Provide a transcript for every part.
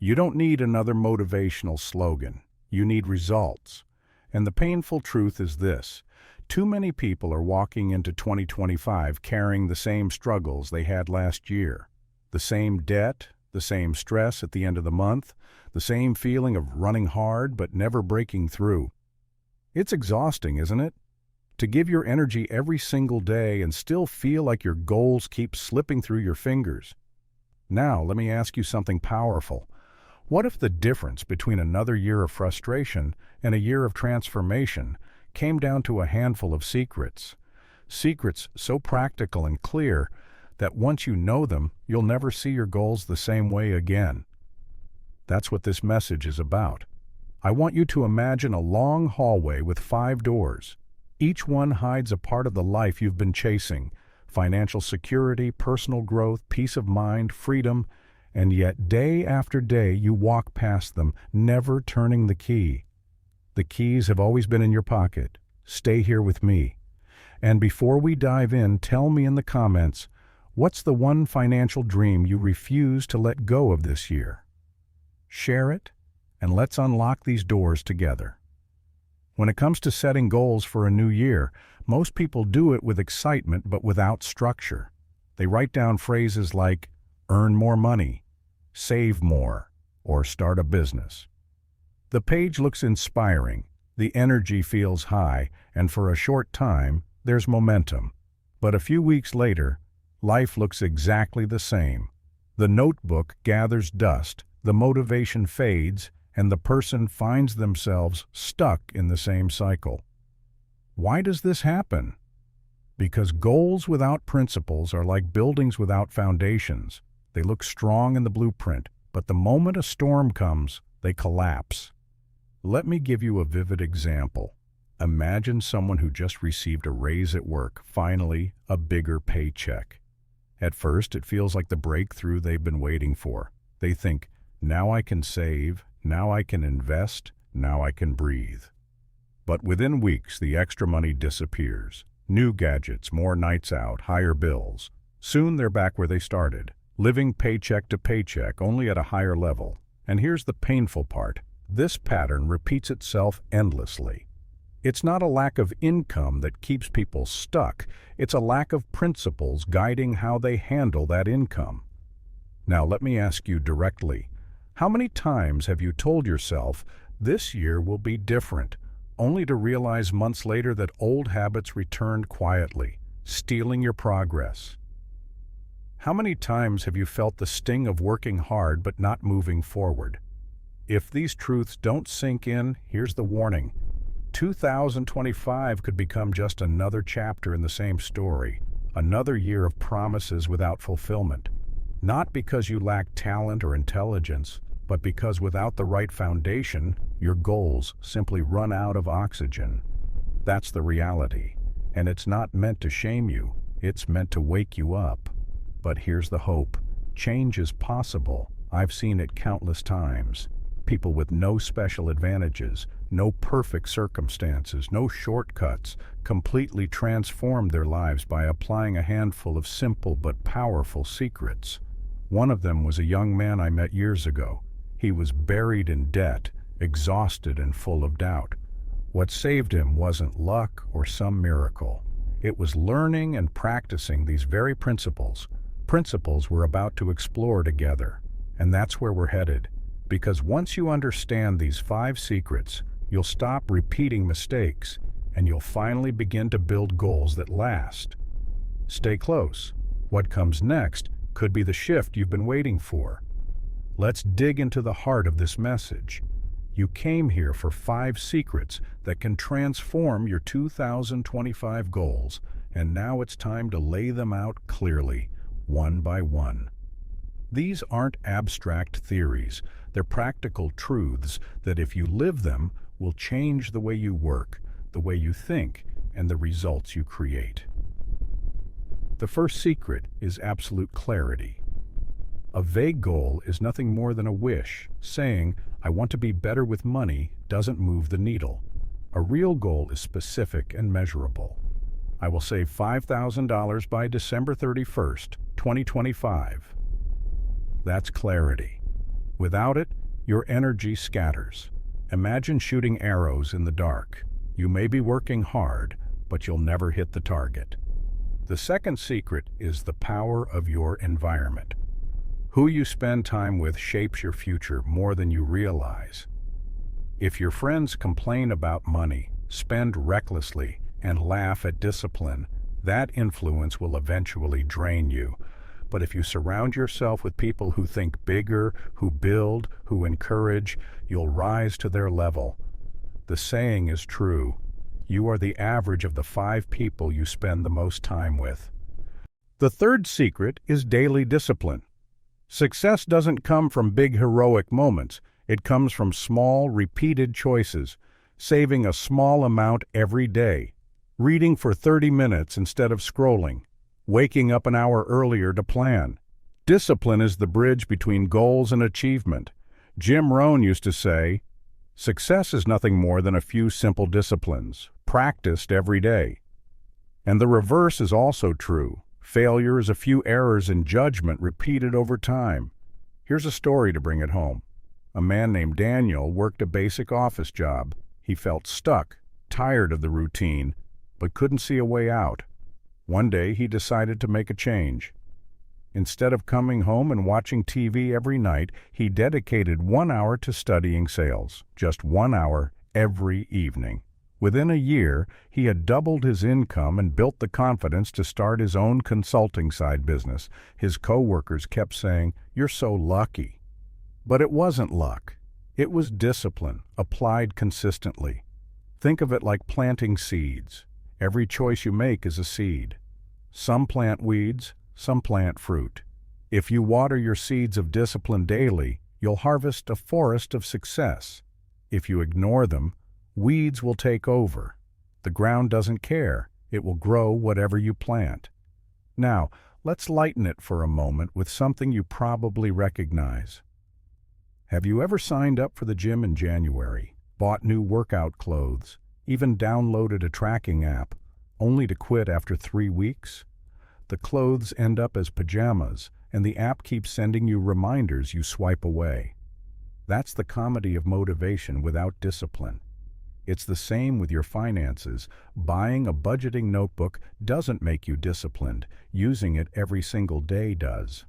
You don't need another motivational slogan. You need results. And the painful truth is this: too many people are walking into 2025 carrying the same struggles they had last year. The same debt, the same stress at the end of the month, the same feeling of running hard but never breaking through. It's exhausting, isn't it? To give your energy every single day and still feel like your goals keep slipping through your fingers. Now, let me ask you something powerful. What if the difference between another year of frustration and a year of transformation came down to a handful of secrets? Secrets so practical and clear that once you know them, you'll never see your goals the same way again. That's what this message is about. I want you to imagine a long hallway with 5 doors. Each one hides a part of the life you've been chasing: financial security, personal growth, peace of mind, freedom. And yet, day after day, you walk past them, never turning the key. The keys have always been in your pocket. Stay here with me. And before we dive in, tell me in the comments, what's the one financial dream you refuse to let go of this year? Share it, and let's unlock these doors together. When it comes to setting goals for a new year, most people do it with excitement but without structure. They write down phrases like, earn more money, save more, or start a business. The page looks inspiring, the energy feels high, and for a short time, there's momentum. But a few weeks later, life looks exactly the same. The notebook gathers dust, the motivation fades, and the person finds themselves stuck in the same cycle. Why does this happen? Because goals without principles are like buildings without foundations. They look strong in the blueprint, but the moment a storm comes, they collapse. Let me give you a vivid example. Imagine someone who just received a raise at work, finally, a bigger paycheck. At first, it feels like the breakthrough they've been waiting for. They think, now I can save, now I can invest, now I can breathe. But within weeks, the extra money disappears. New gadgets, more nights out, higher bills. Soon they're back where they started, living paycheck to paycheck, only at a higher level. And here's the painful part. This pattern repeats itself endlessly. It's not a lack of income that keeps people stuck. It's a lack of principles guiding how they handle that income. Now let me ask you directly, how many times have you told yourself, this year will be different, only to realize months later that old habits returned quietly, stealing your progress? How many times have you felt the sting of working hard but not moving forward? If these truths don't sink in, here's the warning. 2025 could become just another chapter in the same story, another year of promises without fulfillment. Not because you lack talent or intelligence, but because without the right foundation, your goals simply run out of oxygen. That's the reality, and it's not meant to shame you, it's meant to wake you up. But here's the hope. Change is possible. I've seen it countless times. People with no special advantages, no perfect circumstances, no shortcuts, completely transformed their lives by applying a handful of simple but powerful secrets. One of them was a young man I met years ago. He was buried in debt, exhausted and full of doubt. What saved him wasn't luck or some miracle. It was learning and practicing these very principles we're about to explore together. And that's where we're headed. Because once you understand these 5 secrets, you'll stop repeating mistakes, and you'll finally begin to build goals that last. Stay close. What comes next could be the shift you've been waiting for. Let's dig into the heart of this message. You came here for 5 secrets that can transform your 2025 goals, and now it's time to lay them out clearly, one by one. These aren't abstract theories. They're practical truths that, if you live them, will change the way you work, the way you think, and the results you create. The first secret is absolute clarity. A vague goal is nothing more than a wish. Saying, I want to be better with money, doesn't move the needle. A real goal is specific and measurable. I will save $5,000 by December 31st, 2025. That's clarity. Without it, your energy scatters. Imagine shooting arrows in the dark. You may be working hard, but you'll never hit the target. The second secret is the power of your environment. Who you spend time with shapes your future more than you realize. If your friends complain about money, spend recklessly, and laugh at discipline, that influence will eventually drain you. But if you surround yourself with people who think bigger, who build, who encourage, you'll rise to their level. The saying is true. You are the average of the 5 people you spend the most time with. The third secret is daily discipline. Success doesn't come from big heroic moments. It comes from small, repeated choices, saving a small amount every day, reading for 30 minutes instead of scrolling, waking up an hour earlier to plan. Discipline is the bridge between goals and achievement. Jim Rohn used to say, "Success is nothing more than a few simple disciplines, practiced every day." And the reverse is also true. Failure is a few errors in judgment repeated over time. Here's a story to bring it home. A man named Daniel worked a basic office job. He felt stuck, tired of the routine, but couldn't see a way out. One day he decided to make a change. Instead of coming home and watching TV every night, he dedicated 1 hour to studying sales, just 1 hour every evening. Within a year, he had doubled his income and built the confidence to start his own consulting side business. His coworkers kept saying, "You're so lucky." But it wasn't luck. It was discipline, applied consistently. Think of it like planting seeds. Every choice you make is a seed. Some plant weeds, some plant fruit. If you water your seeds of discipline daily, you'll harvest a forest of success. If you ignore them, weeds will take over. The ground doesn't care. It will grow whatever you plant. Now, let's lighten it for a moment with something you probably recognize. Have you ever signed up for the gym in January, bought new workout clothes, even downloaded a tracking app, only to quit after 3 weeks? The clothes end up as pajamas, and the app keeps sending you reminders you swipe away. That's the comedy of motivation without discipline. It's the same with your finances. Buying a budgeting notebook doesn't make you disciplined. Using it every single day does.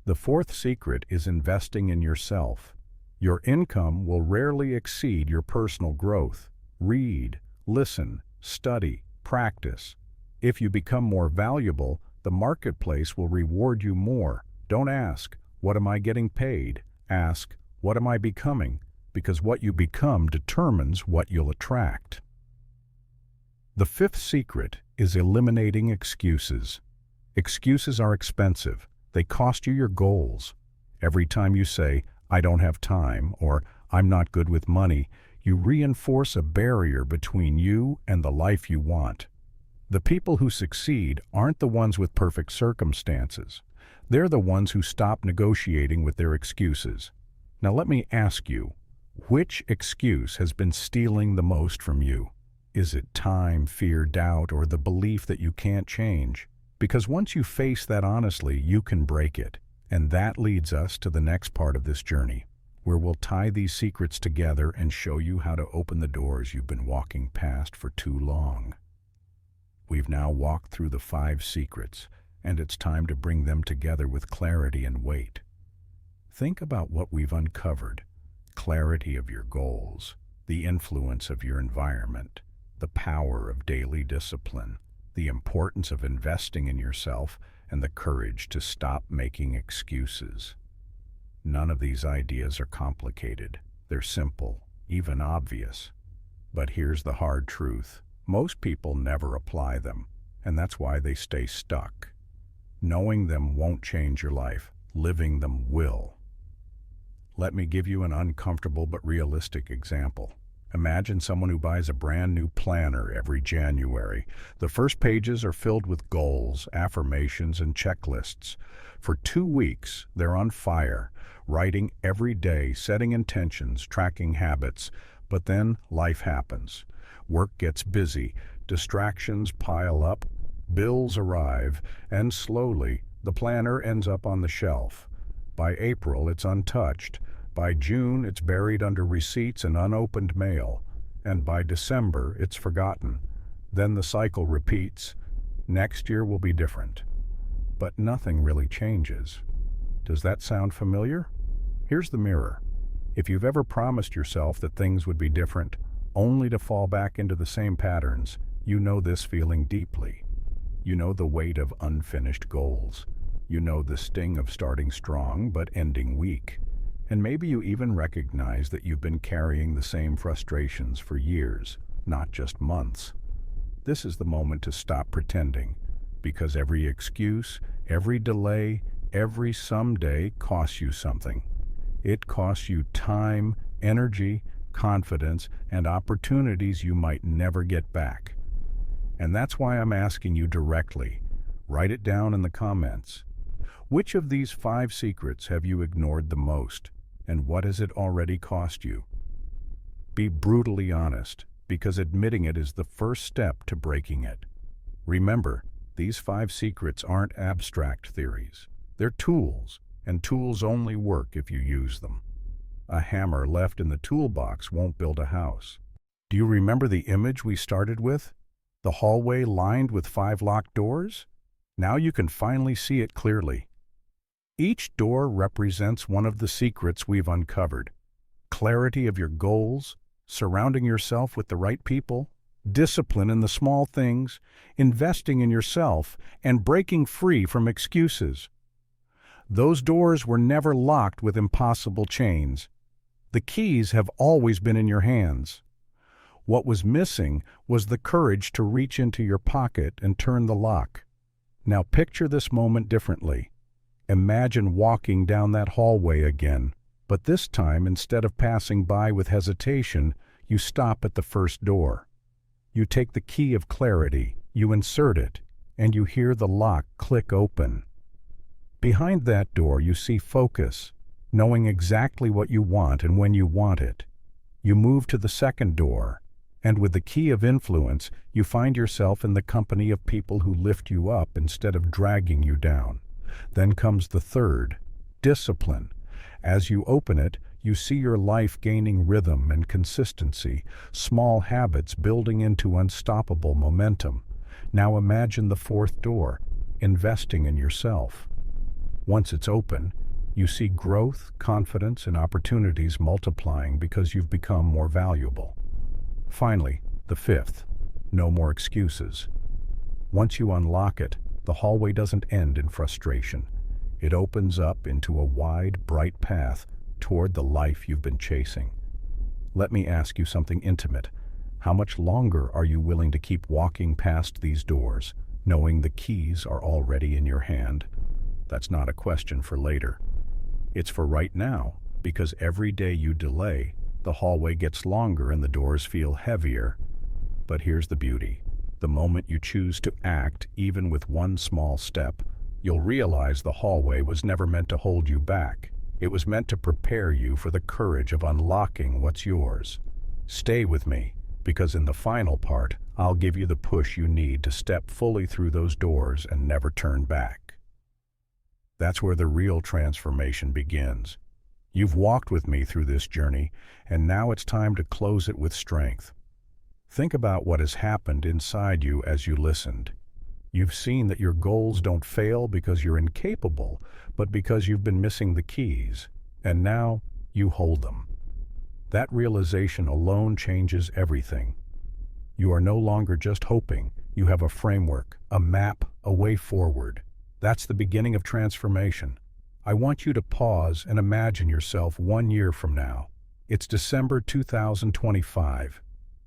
The fourth secret is investing in yourself. Your income will rarely exceed your personal growth. Read, listen, study, practice. If you become more valuable, the marketplace will reward you more. Don't ask, "What am I getting paid?" Ask, "What am I becoming?" Because what you become determines what you'll attract. The fifth secret is eliminating excuses. Excuses are expensive. They cost you your goals. Every time you say, "I don't have time," or "I'm not good with money," you reinforce a barrier between you and the life you want. The people who succeed aren't the ones with perfect circumstances. They're the ones who stop negotiating with their excuses. Now let me ask you, which excuse has been stealing the most from you? Is it time, fear, doubt, or the belief that you can't change? Because once you face that honestly, you can break it. And that leads us to the next part of this journey, where we'll tie these secrets together and show you how to open the doors you've been walking past for too long. We've now walked through the 5 secrets, and it's time to bring them together with clarity and weight. Think about what we've uncovered. Clarity of your goals, the influence of your environment, the power of daily discipline, the importance of investing in yourself, and the courage to stop making excuses. None of these ideas are complicated. They're simple, even obvious. But here's the hard truth. Most people never apply them, and that's why they stay stuck. Knowing them won't change your life. Living them will. Let me give you an uncomfortable but realistic example. Imagine someone who buys a brand new planner every January. The first pages are filled with goals, affirmations, and checklists. For 2 weeks, they're on fire, writing every day, setting intentions, tracking habits. But then life happens. Work gets busy, distractions pile up, bills arrive, and slowly the planner ends up on the shelf. By April, it's untouched. By June, it's buried under receipts and unopened mail. And by December, it's forgotten. Then the cycle repeats. Next year will be different. But nothing really changes. Does that sound familiar? Here's the mirror. If you've ever promised yourself that things would be different, only to fall back into the same patterns, you know this feeling deeply. You know the weight of unfinished goals. You know the sting of starting strong but ending weak. And maybe you even recognize that you've been carrying the same frustrations for years, not just months. This is the moment to stop pretending, because every excuse, every delay, every someday costs you something. It costs you time, energy, confidence, and opportunities you might never get back. And that's why I'm asking you directly. Write it down in the comments. Which of these 5 secrets have you ignored the most, and what has it already cost you? Be brutally honest, because admitting it is the first step to breaking it. Remember, these 5 secrets aren't abstract theories. They're tools, and tools only work if you use them. A hammer left in the toolbox won't build a house. Do you remember the image we started with? The hallway lined with 5 locked doors? Now you can finally see it clearly. Each door represents one of the secrets we've uncovered. Clarity of your goals, surrounding yourself with the right people, discipline in the small things, investing in yourself, and breaking free from excuses. Those doors were never locked with impossible chains. The keys have always been in your hands. What was missing was the courage to reach into your pocket and turn the lock. Now picture this moment differently. Imagine walking down that hallway again, but this time, instead of passing by with hesitation, you stop at the first door. You take the key of clarity, you insert it, and you hear the lock click open. Behind that door you see focus, knowing exactly what you want and when you want it. You move to the second door, and with the key of influence, you find yourself in the company of people who lift you up instead of dragging you down. Then comes the third, discipline. As you open it, you see your life gaining rhythm and consistency, small habits building into unstoppable momentum. Now imagine the fourth door, investing in yourself. Once it's open, you see growth, confidence, and opportunities multiplying because you've become more valuable. Finally, the fifth, no more excuses. Once you unlock it, the hallway doesn't end in frustration. It opens up into a wide, bright path toward the life you've been chasing. Let me ask you something intimate. How much longer are you willing to keep walking past these doors, knowing the keys are already in your hand? That's not a question for later. It's for right now, because every day you delay, the hallway gets longer and the doors feel heavier. But here's the beauty. The moment you choose to act, even with one small step, you'll realize the hallway was never meant to hold you back. It was meant to prepare you for the courage of unlocking what's yours. Stay with me, because in the final part, I'll give you the push you need to step fully through those doors and never turn back. That's where the real transformation begins. You've walked with me through this journey, and now it's time to close it with strength. Think about what has happened inside you as you listened. You've seen that your goals don't fail because you're incapable, but because you've been missing the keys, and now you hold them. That realization alone changes everything. You are no longer just hoping. You have a framework, a map, a way forward. That's the beginning of transformation. I want you to pause and imagine yourself 1 year from now. It's December 2025.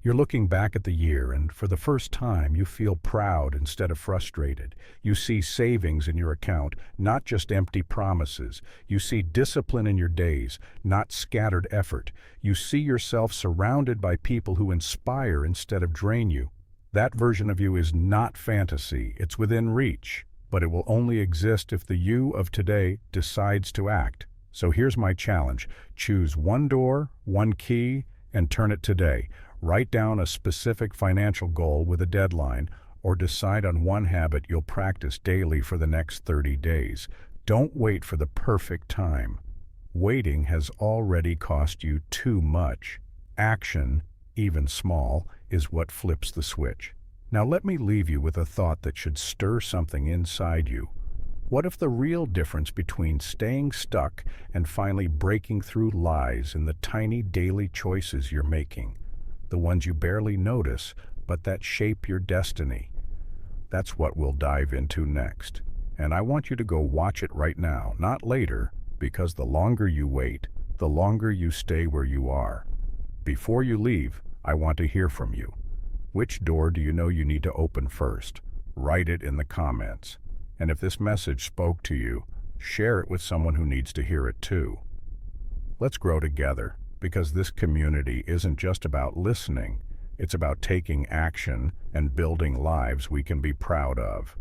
You're looking back at the year, and for the first time, you feel proud instead of frustrated. You see savings in your account, not just empty promises. You see discipline in your days, not scattered effort. You see yourself surrounded by people who inspire instead of drain you. That version of you is not fantasy. It's within reach, but it will only exist if the you of today decides to act. So here's my challenge. Choose one door, one key, and turn it today. Write down a specific financial goal with a deadline, or decide on one habit you'll practice daily for the next 30 days. Don't wait for the perfect time. Waiting has already cost you too much. Action, even small, is what flips the switch. Now let me leave you with a thought that should stir something inside you. What if the real difference between staying stuck and finally breaking through lies in the tiny daily choices you're making? The ones you barely notice, but that shape your destiny. That's what we'll dive into next. And I want you to go watch it right now, not later, because the longer you wait, the longer you stay where you are. Before you leave, I want to hear from you. Which door do you know you need to open first? Write it in the comments. And if this message spoke to you, share it with someone who needs to hear it too. Let's grow together, because this community isn't just about listening, it's about taking action and building lives we can be proud of.